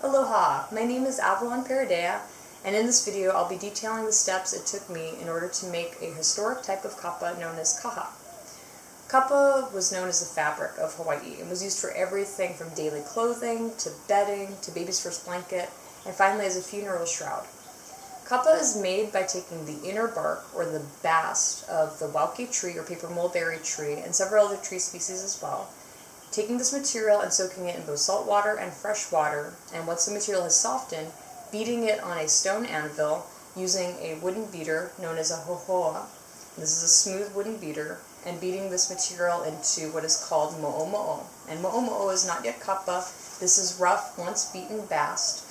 Aloha! My name is Avalon Paradea, and in this video I'll be detailing the steps it took me in order to make a historic type of kapa known as kaha. Kapa was known as the fabric of Hawaii and was used for everything from daily clothing, to bedding, to baby's first blanket, and finally as a funeral shroud. Kapa is made by taking the inner bark, or the bast, of the wauke tree or paper mulberry tree, and several other tree species as well, taking this material and soaking it in both salt water and fresh water, and once the material has softened, beating it on a stone anvil using a wooden beater known as a hohoa. This is a smooth wooden beater, and beating this material into what is called mo'omo'o. And mo'omo'o is not yet kapa. This is rough, once beaten bast.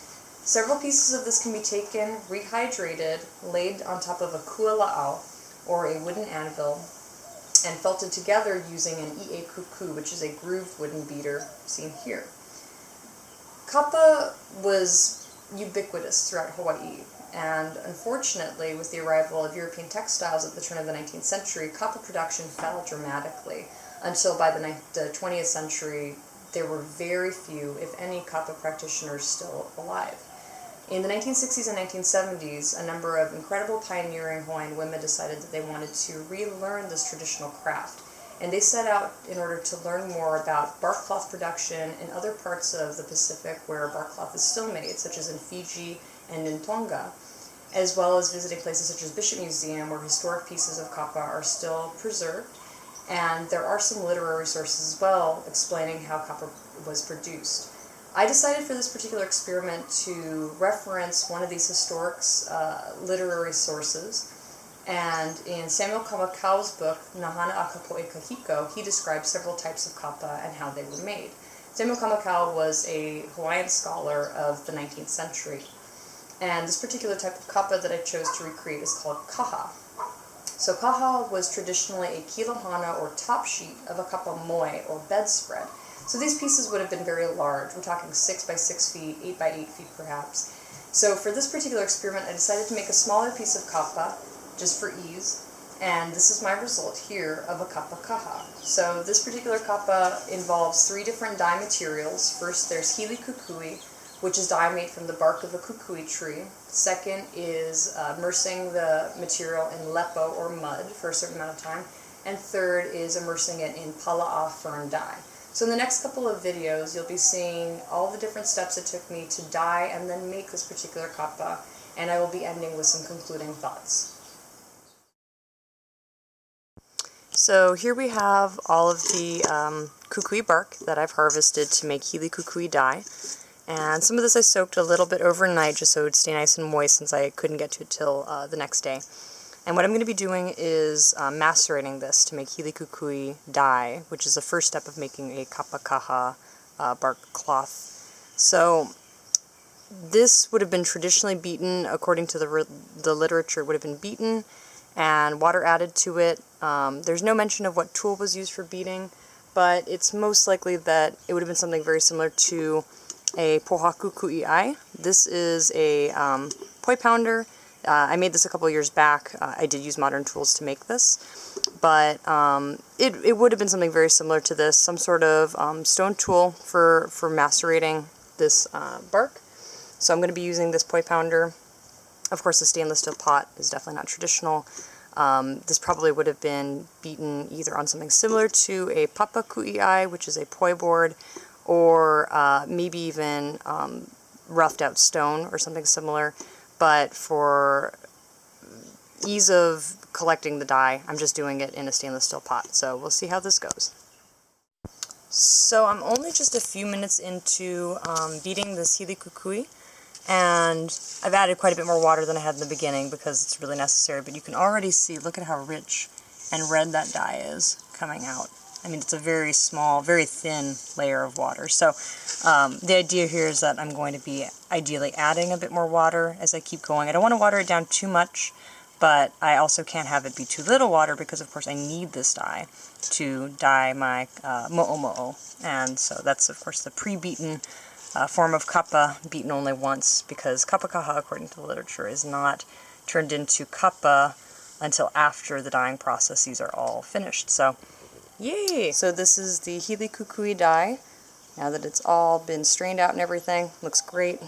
Several pieces of this can be taken, rehydrated, laid on top of a kuala'au, or a wooden anvil, and felted together using an kuku, which is a grooved wooden beater, seen here. Kapa was ubiquitous throughout Hawaii, and unfortunately, with the arrival of European textiles at the turn of the 19th century, kapa production fell dramatically, until by the 20th century, there were very few, if any, kapa practitioners still alive. In the 1960s and 1970s, a number of incredible pioneering Hawaiian women decided that they wanted to relearn this traditional craft, and they set out in order to learn more about barkcloth production in other parts of the Pacific where barkcloth is still made, such as in Fiji and in Tonga, as well as visiting places such as Bishop Museum, where historic pieces of kapa are still preserved, and there are some literary sources as well explaining how kapa was produced. I decided for this particular experiment to reference one of these historic literary sources, and in Samuel Kamakau's book, Hana Poʻe Kahiko, he describes several types of kapa and how they were made. Samuel Kamakau was a Hawaiian scholar of the 19th century, and this particular type of kapa that I chose to recreate is called kaha. So kaha was traditionally a kilohana, or top sheet, of a kapa moe, or bedspread. So these pieces would have been very large. We're talking 6 by 6 feet, 8 by 8 feet perhaps. So for this particular experiment, I decided to make a smaller piece of kapa, just for ease, and this is my result here of a Kapa Kaha. So this particular kapa involves 3 different dye materials. First, there's Hili Kukui, which is dye made from the bark of a kukui tree. Second is immersing the material in lepo, or mud, for a certain amount of time. And third is immersing it in pala'a fern dye. So in the next couple of videos, you'll be seeing all the different steps it took me to dye and then make this particular kapa, and I will be ending with some concluding thoughts. So here we have all of the kukui bark that I've harvested to make Hili Kukui Dye, and some of this I soaked a little bit overnight just so it would stay nice and moist, since I couldn't get to it till the next day. And what I'm going to be doing is macerating this to make Hili Kukui Dye, which is the first step of making a Kapa Kaha bark cloth. So this would have been traditionally beaten, according to the literature, it would have been beaten and water added to it. There's no mention of what tool was used for beating, but it's most likely that it would have been something very similar to a pohaku ku'i'ai. This is a poi pounder. I made this a couple years back. I did use modern tools to make this, but it would have been something very similar to this, some sort of stone tool for macerating this bark. So I'm going to be using this poi pounder. Of course, the stainless steel pot is definitely not traditional. This probably would have been beaten either on something similar to a papa ku'i'ai, which is a poi board, or maybe even roughed out stone or something similar. But for ease of collecting the dye, I'm just doing it in a stainless steel pot. So we'll see how this goes. So I'm only just a few minutes into beating this Hili Kukui, and I've added quite a bit more water than I had in the beginning because it's really necessary, but you can already see, look at how rich and red that dye is coming out. I mean, it's a very small, very thin layer of water. So the idea here is that I'm going to be ideally adding a bit more water as I keep going. I don't want to water it down too much, but I also can't have it be too little water because, of course, I need this dye to dye my mo'omo'o. And so that's, of course, the pre-beaten form of kapa, beaten only once, because Kapa Kaha, according to the literature, is not turned into kapa until after the dyeing processes are all finished. So, yay! So this is the Hili Kukui Dye Now that it's all been strained out and everything, looks great.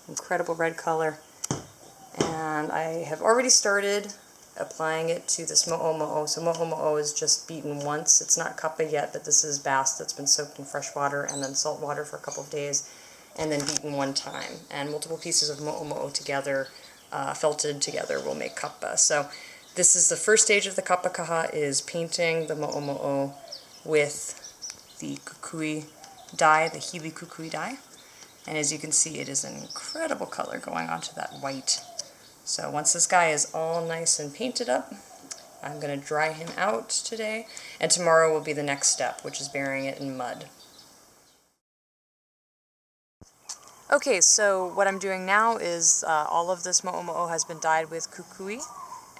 Incredible red color. And I have already started applying it to this mo'omo'o. So mo'omo'o is just beaten once. It's not kapa yet, but this is bast that's been soaked in fresh water and then salt water for a couple of days, and then beaten one time. And multiple pieces of mo'omo'o together, felted together, will make kapa. So this is the first stage of the Kapa Kaha, is painting the mo'omo'o with the kukui dye, the Hili Kukui Dye. And as you can see, it is an incredible color going onto that white. So once this guy is all nice and painted up, I'm going to dry him out today, and tomorrow will be the next step, which is burying it in mud. Okay, so what I'm doing now is all of this mo'omo'o has been dyed with kukui,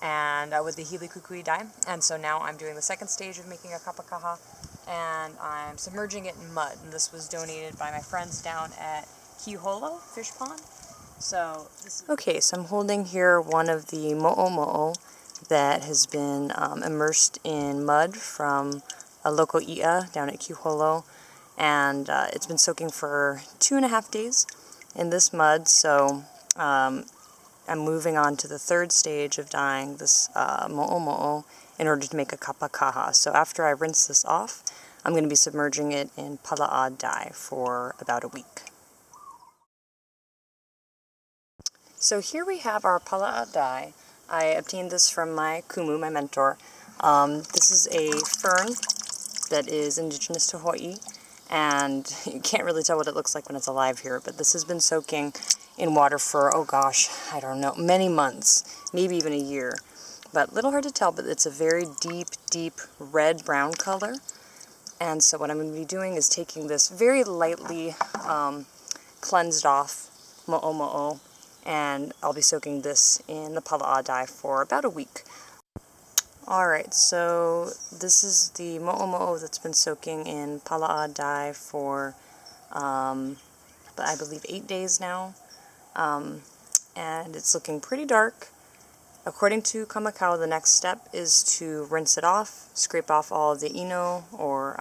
and with the Hili Kukui Dye, and so now I'm doing the second stage of making a Kapa Kaha, and I'm submerging it in mud. And this was donated by my friends down at Kiholo Fish Pond. So okay, so I'm holding here one of the mo'omo'o that has been immersed in mud from a local i'a down at Kiholo, and it's been soaking for 2.5 days in this mud. So I'm moving on to the third stage of dyeing this mo'omo'o in order to make a Kapa Kaha. So after I rinse this off, I'm going to be submerging it in pala'a dye for about a week. So here we have our pala'a dye. I obtained this from my kumu, my mentor. This is a fern that is indigenous to Hawaiʻi, and you can't really tell what it looks like when it's alive here, but this has been soaking in water for, oh gosh, I don't know, many months, maybe even a year. But a little hard to tell, but it's a very deep, deep red-brown color. And so what I'm going to be doing is taking this very lightly cleansed off mo'omo'o, and I'll be soaking this in the pala'a dye for about a week. Alright, so this is the mo'omo'o that's been soaking in pala'a dye for, I believe, 8 days now. And it's looking pretty dark. According to Kamakau, the next step is to rinse it off, scrape off all of the ino or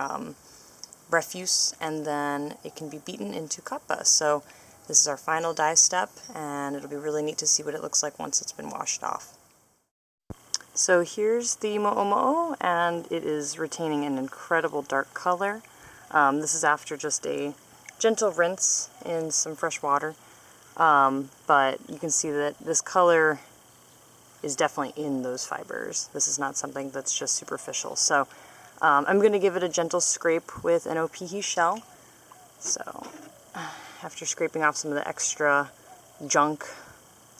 refuse, and then it can be beaten into kapa. So this is our final dye step, and it'll be really neat to see what it looks like once it's been washed off. So here's the mo'omo'o, and it is retaining an incredible dark color. This is after just a gentle rinse in some fresh water, but you can see that this color is definitely in those fibers. This is not something that's just superficial. So I'm going to give it a gentle scrape with an opihi shell. So after scraping off some of the extra junk,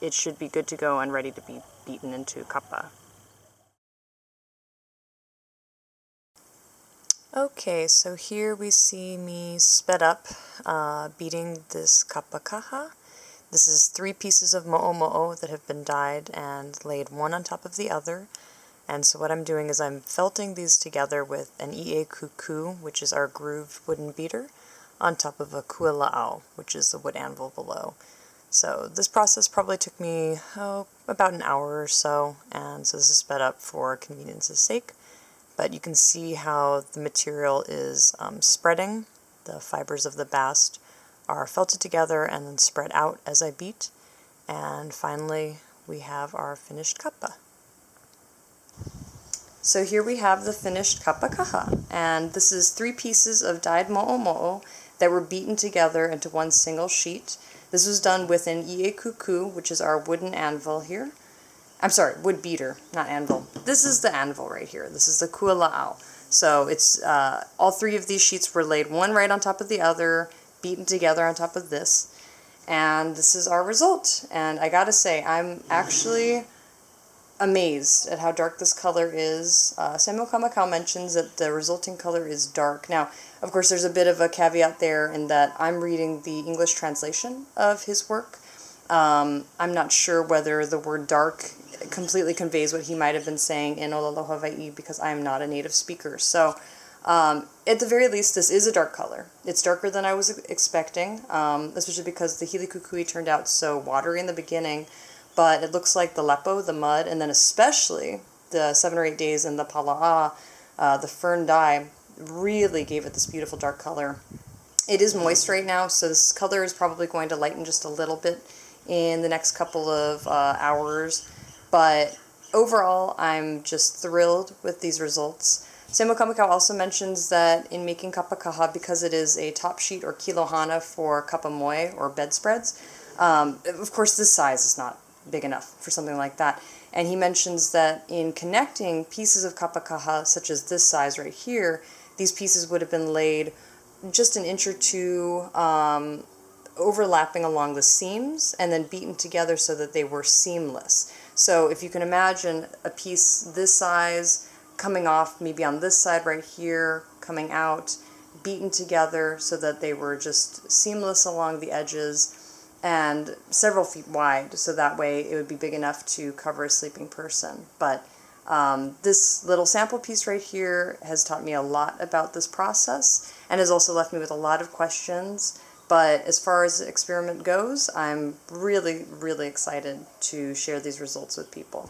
it should be good to go and ready to be beaten into kapa. Okay, so here we see me sped up beating this Kapa Kaha. This is 3 pieces of mo'omo'o that have been dyed and laid one on top of the other. And so what I'm doing is I'm felting these together with an kuku, which is our grooved wooden beater, on top of a kuila'au, which is the wood anvil below. So this process probably took me about an hour or so, and so this is sped up for convenience's sake. But you can see how the material is spreading. The fibers of the bast are felted together and then spread out as I beat. And finally, we have our finished kapa. So here we have the finished Kapa Kaha, and this is 3 pieces of dyed mo'omo'o that were beaten together into one single sheet. This was done with an kuku, which is our wooden anvil here. I'm sorry, wood beater, not anvil. This is the anvil right here. This is the kuila'au. So it's all 3 of these sheets were laid one right on top of the other, beaten together on top of this, and this is our result. And I gotta say, I'm actually amazed at how dark this color is. Samuel Kamakau mentions that the resulting color is dark. Now, of course, there's a bit of a caveat there in that I'm reading the English translation of his work. I'm not sure whether the word dark completely conveys what he might have been saying in Olelo Hawaiʻi, because I am not a native speaker. So at the very least, this is a dark color. It's darker than I was expecting, especially because the Hili Kukui turned out so watery in the beginning, but it looks like the lepo, the mud, and then especially the 7 or 8 days in the pala'a, the fern dye, really gave it this beautiful dark color. It is moist right now, so this color is probably going to lighten just a little bit in the next couple of hours, but overall I'm just thrilled with these results. Samuel Kamakau also mentions that in making Kapa Kaha, because it is a top sheet or kilo Hana for kapa moe or bedspreads, of course this size is not big enough for something like that. And he mentions that in connecting pieces of Kapa Kaha, such as this size right here, these pieces would have been laid just an inch or two overlapping along the seams and then beaten together so that they were seamless. So if you can imagine a piece this size coming off maybe on this side right here, coming out, beaten together so that they were just seamless along the edges and several feet wide, so that way it would be big enough to cover a sleeping person. But this little sample piece right here has taught me a lot about this process and has also left me with a lot of questions. But as far as the experiment goes, I'm really, really excited to share these results with people.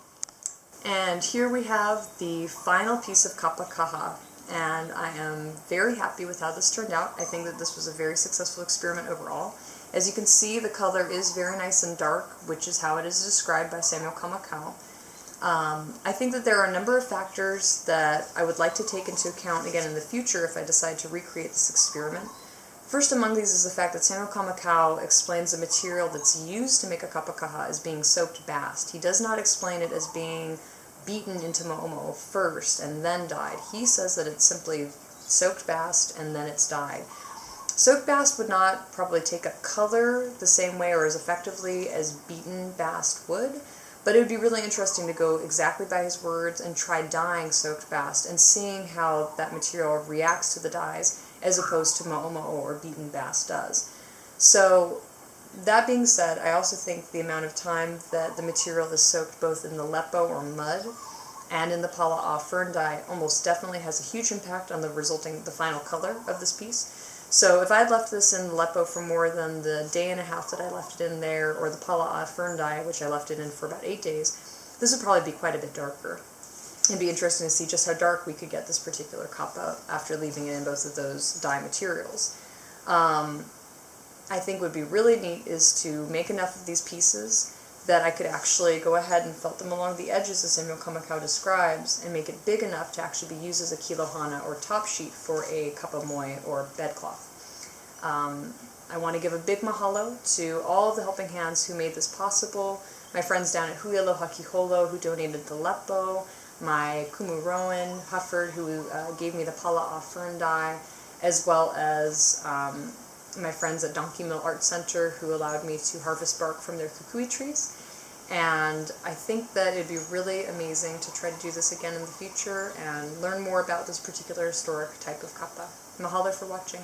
And here we have the final piece of Kapa Kaha, and I am very happy with how this turned out. I think that this was a very successful experiment overall. As you can see, the color is very nice and dark, which is how it is described by Samuel Kamakau. I think that there are a number of factors that I would like to take into account again in the future if I decide to recreate this experiment. First among these is the fact that Samuel Kamakau explains the material that's used to make a Kapa Kaha as being soaked bast. He does not explain it as being beaten into mo'omo'o first and then dyed. He says that it's simply soaked bast and then it's dyed. Soaked bast would not probably take a color the same way or as effectively as beaten bast would, but it would be really interesting to go exactly by his words and try dyeing soaked bast and seeing how that material reacts to the dyes as opposed to mo'omo'o or beaten bast does. So that being said, I also think the amount of time that the material is soaked both in the lepo or mud and in the pala'a fern dye almost definitely has a huge impact on the final color of this piece. So if I had left this in lepo for more than the day and a half that I left it in there, or the pala'a fern dye, which I left it in for about 8 days, this would probably be quite a bit darker. It'd be interesting to see just how dark we could get this particular kappa after leaving it in both of those dye materials. I think would be really neat is to make enough of these pieces that I could actually go ahead and felt them along the edges as Samuel Kamakau describes and make it big enough to actually be used as a kilo Hana or top sheet for a kapa moe or bedcloth. I want to give a big mahalo to all of the helping hands who made this possible, my friends down at Hui Aloha Kiholo who donated the lepo, my Kumu Rowan Hufford who gave me the pala'a fern dye, as well as my friends at Donkey Mill Art Center who allowed me to harvest bark from their kukui trees. And I think that it'd be really amazing to try to do this again in the future and learn more about this particular historic type of kapa. Mahalo for watching.